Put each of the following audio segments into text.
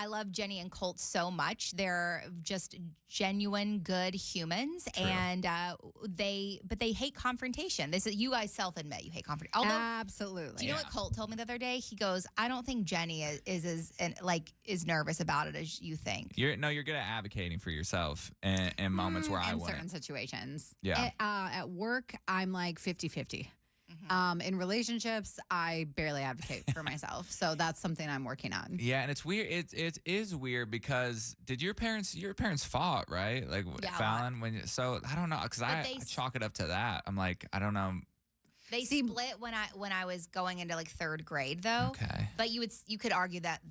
I love Jenny and Colt so much. They're just genuine, good humans, True. and they hate confrontation. This is, you guys self-admit you hate confrontation. Absolutely. Do you know what Colt told me the other day? He goes, "I don't think Jenny is nervous about it as you think." You're good at advocating for yourself in moments where I in wouldn't. certain situations. Yeah. At work, I'm like 50-50. In relationships, I barely advocate for myself. So that's something I'm working on. Yeah, and it's weird. It is weird because did your parents fought, right? Like Yeah, Falen, so I don't know, because I chalk it up to that. I'm like, I don't know. They split when I was going into like third grade though. Okay. But you could argue that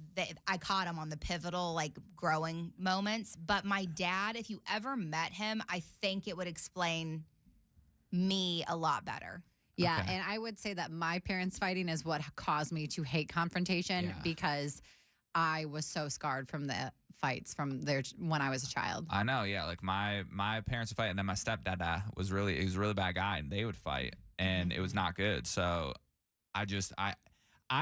I caught him on the pivotal like growing moments. But my dad, if you ever met him, I think it would explain me a lot better. Yeah, Okay. and I would say that my parents fighting is what caused me to hate confrontation because I was so scarred from the fights from when I was a child. I know, yeah. Like my parents would fight, and then my stepdad was a really bad guy, and they would fight, and it was not good. So I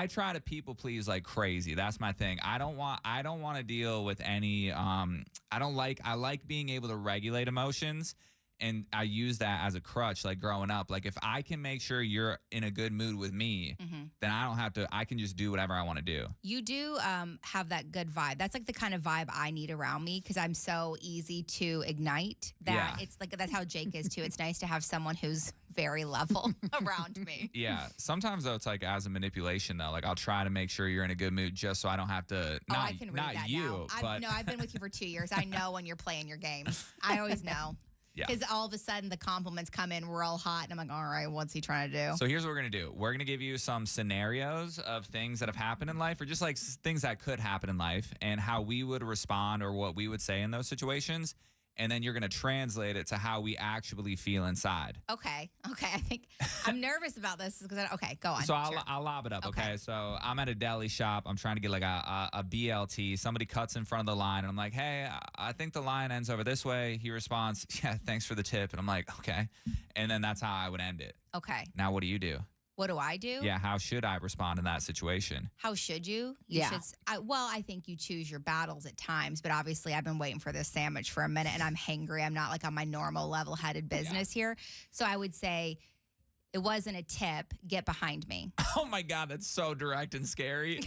try to people please like crazy. That's my thing. I don't want to deal with any. I like being able to regulate emotions. And I use that as a crutch, like growing up. Like if I can make sure you're in a good mood with me, then I don't have to. I can just do whatever I want to do. You do have that good vibe. That's like the kind of vibe I need around me because I'm so easy to ignite. That it's like that's how Jake is too. It's nice to have someone who's very level around me. Yeah. Sometimes though, it's like as a manipulation though. Like I'll try to make sure you're in a good mood just so I don't have to. I can read not that you, now. but I've been with you for 2 years. I know when you're playing your games. I always know. Yeah. Because all of a sudden the compliments come in real hot, and I'm like, all right, what's he trying to do? So here's what we're going to do. We're going to give you some scenarios of things that have happened in life or just like things that could happen in life and how we would respond or what we would say in those situations. And then you're going to translate it to how we actually feel inside. Okay. I think I'm nervous about this because okay, go on. So I'll lob it up. Okay. So I'm at a deli shop. I'm trying to get like a BLT. Somebody cuts in front of the line, and I'm like, hey, I think the line ends over this way. He responds, yeah, thanks for the tip. And I'm like, okay. And then that's how I would end it. Okay. Now, what do you do? What do I do? Yeah, how should I respond in that situation? How should you? I think you choose your battles at times, but obviously I've been waiting for this sandwich for a minute, and I'm hangry. I'm not like on my normal level-headed business here. So I would say, it wasn't a tip. Get behind me. Oh my God, that's so direct and scary.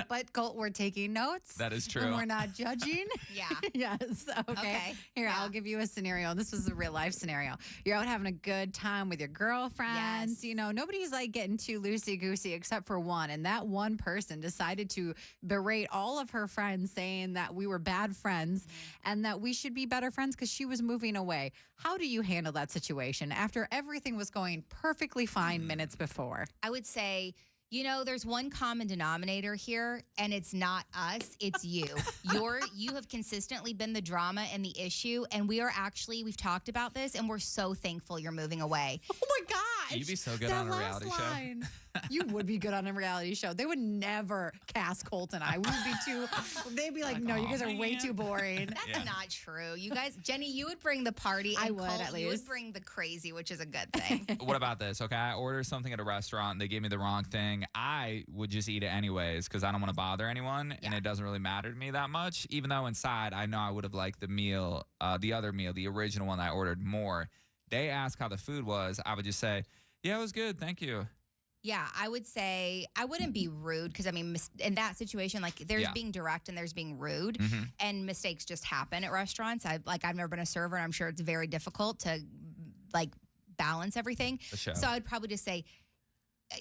But Colt, we're taking notes. That is true. And we're not judging. Yeah. Yes. Okay. Here, I'll give you a scenario. This was a real life scenario. You're out having a good time with your girlfriends. Yes. You know, nobody's like getting too loosey-goosey except for one. And that one person decided to berate all of her friends, saying that we were bad friends and that we should be better friends because she was moving away. How do you handle that situation after everything was going perfectly fine minutes before? I would say, you know, there's one common denominator here, and it's not us, it's you. You have consistently been the drama and the issue, and we've talked about this, and we're so thankful you're moving away. Oh my gosh. You'd be so good on a reality show. You would be good on a reality show. They would never cast Colt and I. We would be they'd be like, no, you guys are way too boring. That's not true. You guys, Jenny, you would bring the party. I and would, Colt, at you would least. bring the crazy, which is a good thing. What about this? Okay, I order something at a restaurant. They gave me the wrong thing. I would just eat it anyways because I don't want to bother anyone, and it doesn't really matter to me that much, even though inside I know I would have liked the meal, the other meal, the original one that I ordered more. They ask how the food was. I would just say, yeah, it was good. Thank you. Yeah, I would say I wouldn't be rude because, I mean, in that situation, like there's being direct and there's being rude, and mistakes just happen at restaurants. I've never been a server, and I'm sure it's very difficult to like balance everything. Sure. So I would probably just say,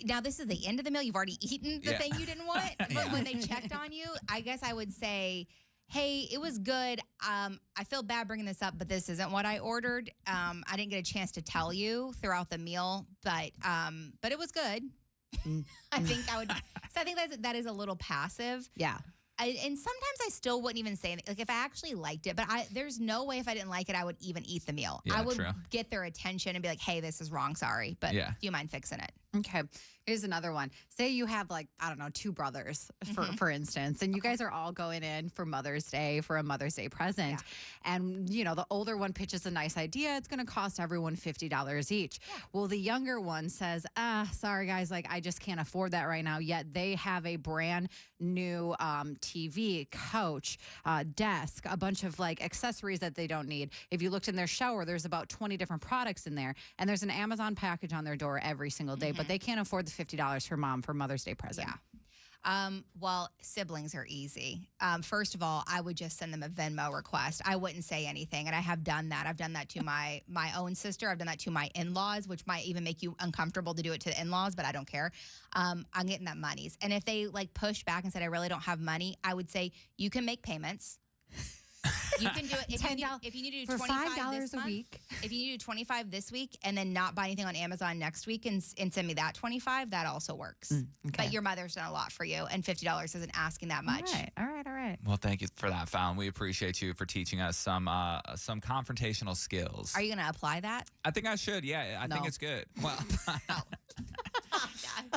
now this is the end of the meal. You've already eaten the thing you didn't want. But when they checked on you, I guess I would say, hey, it was good. I feel bad bringing this up, but this isn't what I ordered. I didn't get a chance to tell you throughout the meal, but it was good. I think I would. So I think that is a little passive. Yeah. And sometimes I still wouldn't even say anything. Like if I actually liked it, but there's no way if I didn't like it, I would even eat the meal. Yeah, I would true. get their attention and be like, hey, this is wrong. Sorry. But do you mind fixing it? Okay. Here's another one. Say you have like, I don't know, two brothers, for instance, and you guys are all going in for Mother's Day for a Mother's Day present. Yeah. And, you know, the older one pitches a nice idea. It's going to cost everyone $50 each. Yeah. Well, the younger one says, sorry, guys, like I just can't afford that right now. Yet they have a brand new TV, couch, desk, a bunch of like accessories that they don't need. If you looked in their shower, there's about 20 different products in there. And there's an Amazon package on their door every single day, but they can't afford the $50 for mom for Mother's Day present. Yeah. Well, siblings are easy. First of all, I would just send them a Venmo request. I wouldn't say anything, and I have done that. I've done that to my own sister. I've done that to my in-laws, which might even make you uncomfortable to do it to the in-laws, but I don't care. I'm getting that monies. And if they like push back and said, I really don't have money, I would say, you can make payments. You can do it if you need to do for $25 this a month, week. If you need to do 25 this week and then not buy anything on Amazon next week and send me that 25, that also works. Okay. But your mother's done a lot for you, and $50 isn't asking that much. All right. Well, thank you for that, Fallon. We appreciate you for teaching us some confrontational skills. Are you going to apply that? I think I should. Yeah, I think it's good. Well,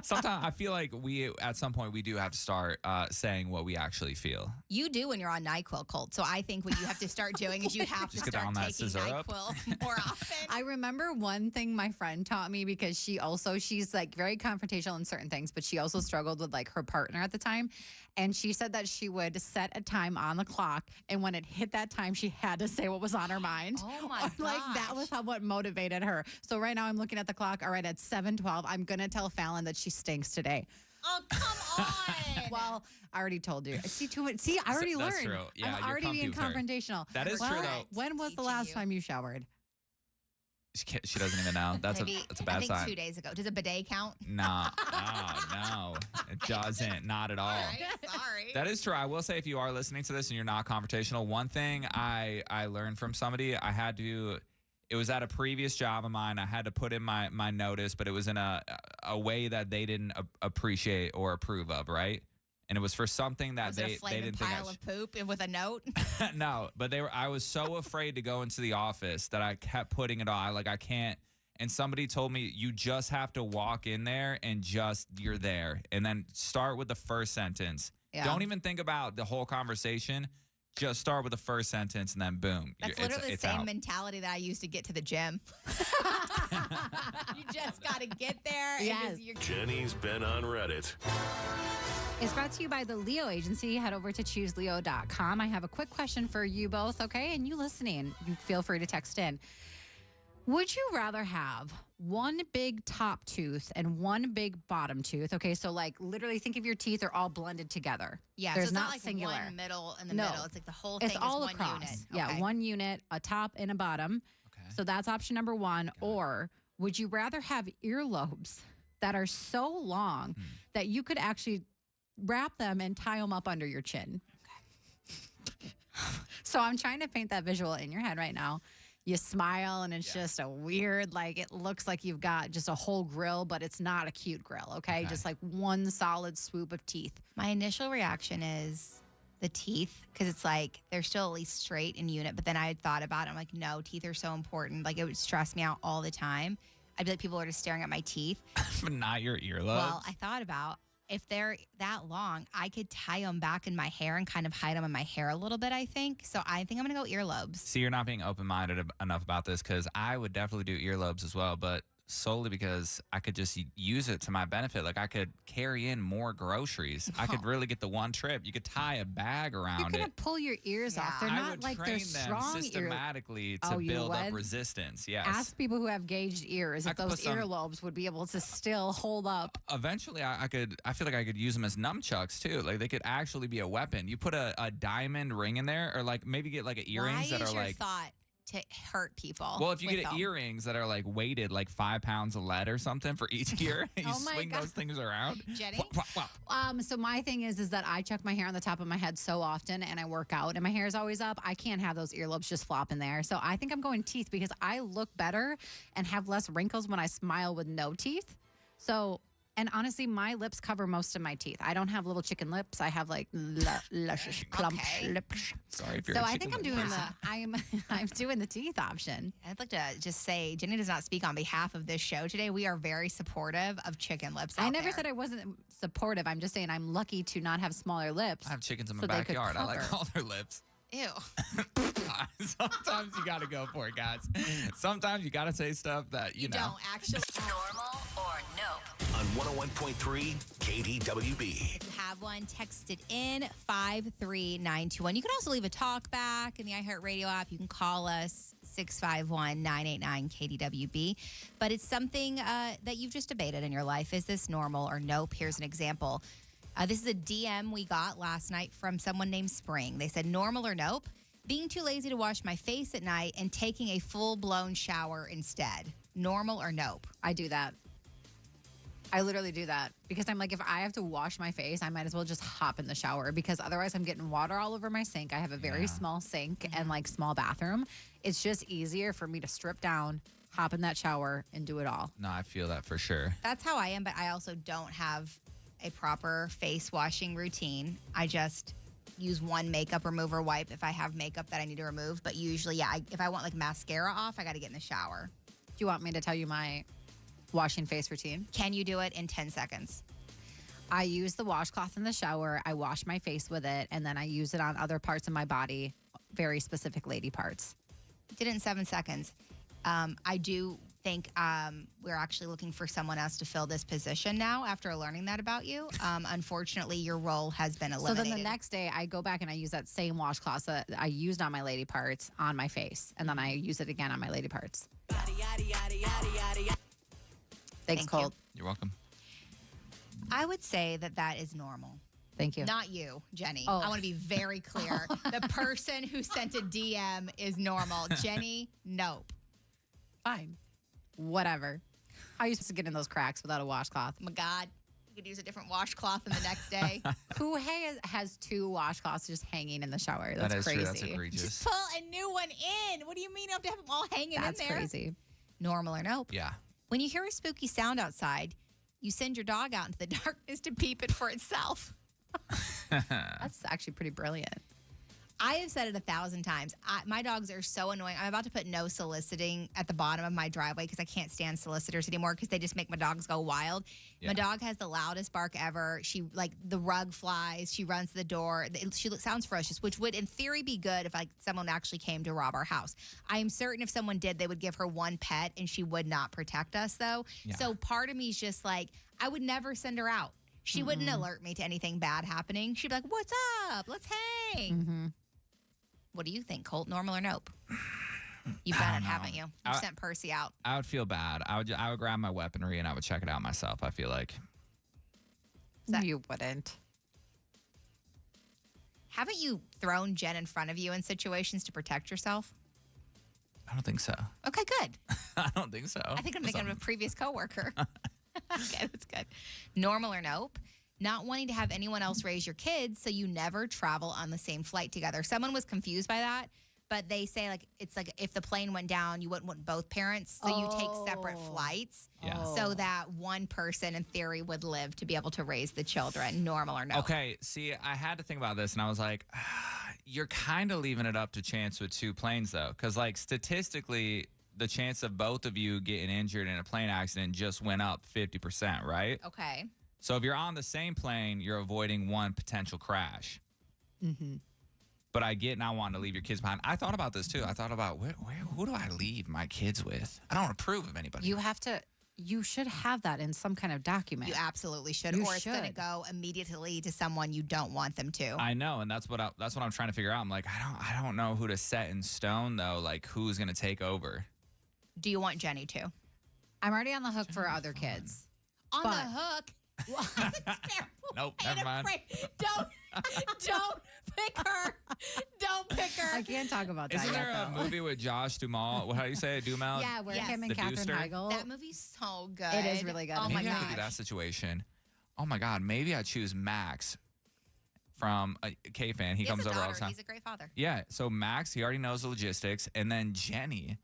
sometimes I feel like at some point we do have to start saying what we actually feel. You do when you're on NyQuil, Colt. So I think what you have to start doing is you have to start taking NyQuil more often. I remember one thing my friend taught me, because she's like very confrontational in certain things, but she also struggled with like her partner at the time. And she said that she would set a time on the clock, and when it hit that time, she had to say what was on her mind. Oh my god! Like that was what motivated her. So right now I'm looking at the clock. All right, at 7:12, I'm gonna tell Fallon that she stinks today. Oh, come on. Well, I already told you. See, I already learned. That's true. Yeah, I'm already being confrontational. That is true, though. When was the last time you showered? She doesn't even know. That's a bad sign. I think 2 days ago. Does a bidet count? No, it doesn't. Not at all. Right, sorry. That is true. I will say, if you are listening to this and you're not confrontational, one thing I learned from somebody, it was at a previous job of mine. I had to put in my notice, but it was in a way that they didn't appreciate or approve of, right? And it was for something that they didn't think pile of poop and with a note. No, but I was so afraid to go into the office that I kept putting it on. Like, I can't. And somebody told me, you just have to walk in there and you're there. And then start with the first sentence. Yeah. Don't even think about the whole conversation. Just start with the first sentence and then boom. That's literally the same mentality that I used to get to the gym. You just got to get there. Yes. Jenny's been on Reddit. It's brought to you by the Leo Agency. Head over to chooseleo.com. I have a quick question for you both, okay? And you listening, you feel free to text in. Would you rather have one big top tooth and one big bottom tooth? Okay, so like literally think of your teeth are all blended together. Yeah, there's so it's not like singular. One middle in the middle. It's like the whole thing it's all is across. One unit. Yeah, okay. one unit, a top and a bottom. Okay. So that's option number one. Or would you rather have earlobes that are so long that you could actually wrap them and tie them up under your chin? Okay. So I'm trying to paint that visual in your head right now. You smile and it's just a weird, like it looks like you've got just a whole grill, but it's not a cute grill, okay? Just like one solid swoop of teeth. My initial reaction is the teeth, because it's like they're still at least straight in unit, but then I had thought about it. I'm like, no, teeth are so important. Like it would stress me out all the time. I'd be like, people are just staring at my teeth. But not your earlobes? Well, I thought about, if they're that long, I could tie them back in my hair and kind of hide them in my hair a little bit, I think. So I think I'm going to go earlobes. See, you're not being open-minded enough about this, because I would definitely do earlobes as well, but solely because I could just use it to my benefit. Like I could carry in more groceries. I could really get the one trip. You could tie a bag around You're gonna pull your ears off. They're not like they're strong. I would train them systematically to build up resistance. Yes. Ask people who have gauged ears if those earlobes would be able to still hold up. Eventually, I feel like I could use them as nunchucks too. Like they could actually be a weapon. You put a diamond ring in there, or like maybe get like earrings that are like. Thought to hurt people. Well, if you get earrings that are like weighted like 5 pounds of lead or something for each ear, you swing those things around. Jenny? So my thing is that I check my hair on the top of my head so often, and I work out, and my hair is always up. I can't have those earlobes just flopping there. So I think I'm going teeth, because I look better and have less wrinkles when I smile with no teeth. So And honestly, my lips cover most of my teeth. I don't have little chicken lips. I have like luscious, plump lips. Sorry if you're So a I chicken think I'm doing the teeth option. I'd like to just say, Jenny does not speak on behalf of this show today. We are very supportive of chicken lips. I never said I wasn't supportive. I'm just saying I'm lucky to not have smaller lips. I have chickens in my so they could backyard. I like cover. all their lips. Ew. Sometimes you got to go for it, guys. Sometimes you got to say stuff that, you know. Don't actually. Normal or nope? On 101.3 KDWB. If you have one, text it in 53921. You can also leave a talk back in the iHeartRadio app. You can call us 651-989-KDWB. But it's something that you've just debated in your life. Is this normal or nope? Here's an example. This is a DM we got last night from someone named Spring. They said, normal or nope? Being too lazy to wash my face at night and taking a full-blown shower instead. Normal or nope? I do that. I literally do that because I'm like, if I have to wash my face, I might as well just hop in the shower because otherwise I'm getting water all over my sink. I have a very small sink and like small bathroom. It's just easier for me to strip down, hop in that shower, and do it all. No, I feel that for sure. That's how I am, but I also don't have a proper face washing routine. I just use one makeup remover wipe if I have makeup that I need to remove. But usually, if I want like mascara off, I got to get in the shower. Do you want me to tell you my washing face routine? Can you do it in 10 seconds? I use the washcloth in the shower. I wash my face with it, and then I use it on other parts of my body, very specific lady parts. Did it in 7 seconds. I do think we're actually looking for someone else to fill this position now after learning that about you. Unfortunately, your role has been eliminated. So then the next day, I go back and I use that same washcloth that I used on my lady parts on my face, and then I use it again on my lady parts. Thanks, Thank Colt. You're welcome. I would say that is normal. Thank you. Not you, Jenny. Oh. I want to be very clear. The person who sent a DM is normal. Jenny, nope. Fine. Whatever. I used to get in those cracks without a washcloth. Oh my God. You could use a different washcloth in the next day. Who has two washcloths just hanging in the shower? That's That is crazy. true. That's egregious. Just pull a new one in. What do you mean you have to have them all hanging That's in there? crazy. Normal or nope? Yeah. When you hear a spooky sound outside, you send your dog out into the darkness to peep it for itself. That's actually pretty brilliant. I have said it 1,000 times. My dogs are so annoying. I'm about to put no soliciting at the bottom of my driveway because I can't stand solicitors anymore because they just make my dogs go wild. Yeah. My dog has the loudest bark ever. She, like, the rug flies. She runs to the door. She sounds ferocious, which would, in theory, be good if, like, someone actually came to rob our house. I am certain if someone did, they would give her one pet and she would not protect us, though. Yeah. So part of me is just like, I would never send her out. She wouldn't alert me to anything bad happening. She'd be like, what's up? Let's hang. Mm-hmm. What do you think, Colt? Normal or nope? You've done it, haven't you? You've sent Percy out. I would feel bad. I would grab my weaponry and I would check it out myself, I feel like. No, you wouldn't. Haven't you thrown Jen in front of you in situations to protect yourself? I don't think so. Okay, good. I don't think so. I think I'm thinking of a previous coworker. Okay, that's good. Normal or nope? Not wanting to have anyone else raise your kids, so you never travel on the same flight together. Someone was confused by that, but they say like it's like if the plane went down, you wouldn't want both parents, so you take separate flights, Yeah. so that one person in theory would live to be able to raise the children. Normal or no? Okay, see, I had to think about this, and I was like, you're kind of leaving it up to chance with two planes, though, because like statistically, the chance of both of you getting injured in a plane accident just went up 50%, right? Okay. So if you're on the same plane, you're avoiding one potential crash. Mm-hmm. But I get not wanting to leave your kids behind. I thought about this too. I thought about who do I leave my kids with? I don't approve of anybody. You should have that in some kind of document. You absolutely should, You or it's going to should. go immediately to someone you don't want them to. I know, and that's what I'm trying to figure out. I'm like, I don't know who to set in stone though. Like who's going to take over? Do you want Jenny to? I'm already on the hook for other kids. On But- the hook. That's a terrible Nope, way never to mind. phrase- Don't pick her. Don't pick her. I can't talk about that Isn't yet, there a though. movie with Josh Duhamel? How do you say it? Duhamel? Yeah, where Yes. him and The Katherine Dooster? Heigl. That movie's so good. It is really good. Oh my Maybe I could do that gosh. situation. Oh my God, maybe I choose Max from K-Fan. He He has comes a over all daughter. the time. He's a great father. Yeah, so Max, he already knows the logistics. And then Jenny,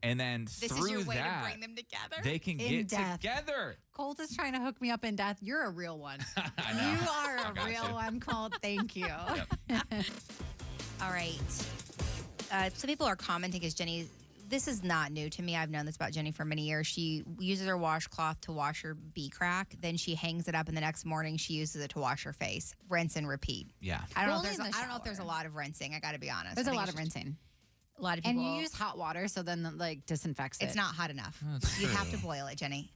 And then This through is your way that, to bring them together? they can In get death. together. Colt is trying to hook me up in death. You're a real one. I know. You are I a got real you. one, Colt. Thank you. All right. Some people are commenting because Jenny, this is not new to me. I've known this about Jenny for many years. She uses her washcloth to wash her bee crack. Then she hangs it up, and the next morning she uses it to wash her face. Rinse and repeat. Yeah. I don't know. Only If there's in the I don't know if there's a shower. lot of rinsing. I got to be honest. There's I a think lot it's of just- rinsing. A lot of And people. you use hot water, so then like disinfects it. It's not hot enough. That's You have to true. boil it, Jenny.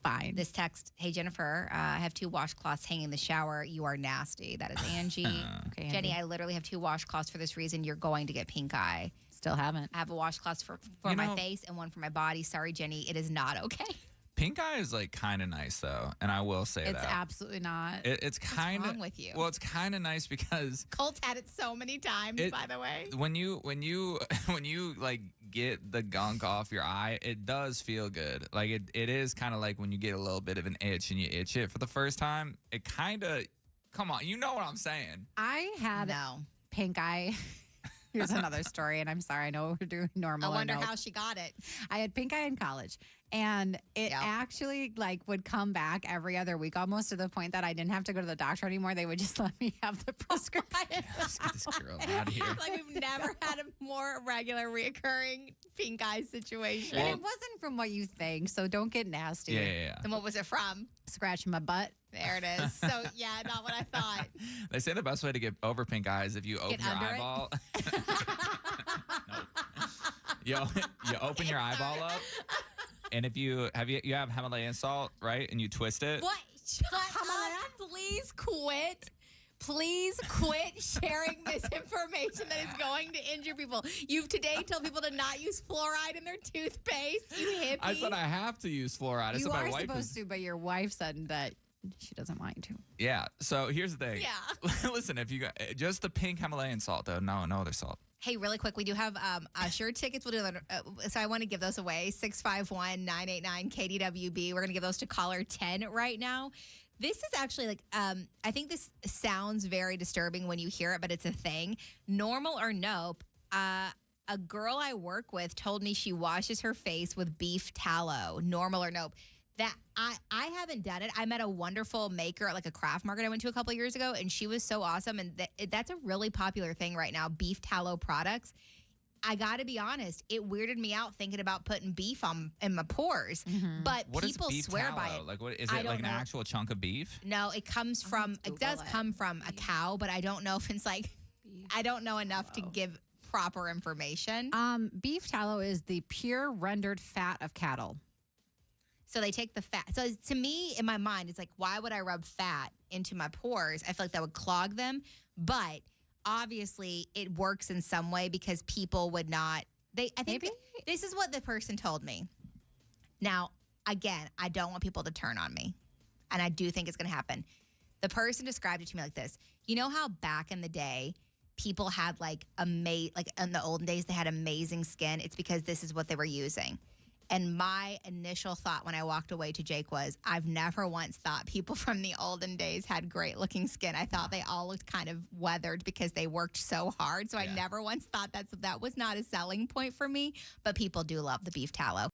fine. This text, hey, Jennifer, I have 2 washcloths hanging in the shower. You are nasty. That is Angie. Okay, Jenny, Andy. I literally have 2 washcloths for this reason. You're going to get pink eye. Still haven't. I have a washcloth for You my know- face and one for my body. Sorry, Jenny. It is not okay. Pink eye is like kind of nice though, and I will say It's that absolutely not. it's kind wrong of with you? Well, it's kind of nice because Colt's had it so many times, It- by the way. when you when you like get the gunk off your eye, it does feel good. Like it is kind of like when you get a little bit of an itch and you itch it for the first time. It kind of come on, you know what I'm saying? I had No. pink eye. Here's another story, and I'm sorry. I know we're doing normal. I wonder know. how she got it. I had pink eye in college, and it Yeah. actually like would come back every other week, almost to the point that I didn't have to go to the doctor anymore. They would just let me have the prescription. Let's get this girl out of here. Like we've never had a more regular, reoccurring pink eye situation. And it wasn't from what you think, so don't get nasty. Yeah. And what was it from? Scratching my butt. There it is. So yeah, not what I thought. They say the best way to get over pink eye is if you open your under it? eyeball. Nope. You open your eyeball up, and if you have Himalayan salt, right, and you twist it. What? Shut up. Please quit. Please quit sharing misinformation that is going to injure people. You've today told people to not use fluoride in their toothpaste. You hippie. I said I have to use fluoride. I You said my are wife supposed is, to, but your wife said that she doesn't want you to. Yeah. So here's the thing. Yeah. Listen, if you got just the pink Himalayan salt, though, no other salt. Hey, really quick, we do have sure tickets. We'll do that. So I want to give those away. 651-989-KDWB. We're going to give those to caller 10 right now. This is actually like, I think this sounds very disturbing when you hear it, but it's a thing. Normal or nope. A girl I work with told me she washes her face with beef tallow. Normal or nope. That I haven't done it. I met a wonderful maker at like a craft market I went to a couple of years ago, and she was so awesome. And that's a really popular thing right now, beef tallow products. I got to be honest, it weirded me out thinking about putting beef in my pores. But What is people beef swear tallow? by it. Like, what is I it? don't Like an know. actual chunk of beef? No, it comes from. It Google does it. come from a cow, but I don't know if it's like. I don't know enough to give proper information. Beef tallow is the pure rendered fat of cattle. So they take the fat. So to me, in my mind, it's like, why would I rub fat into my pores? I feel like that would clog them. But obviously, it works in some way because people would not. I think Maybe. this is what the person told me. Now, again, I don't want people to turn on me, and I do think it's going to happen. The person described it to me like this. You know how back in the day, people had like in the olden days, they had amazing skin. It's because this is what they were using. And my initial thought when I walked away to Jake was, I've never once thought people from the olden days had great looking skin. I thought they all looked kind of weathered because they worked so hard. So I Yeah. never once thought that was not a selling point for me. But people do love the beef tallow.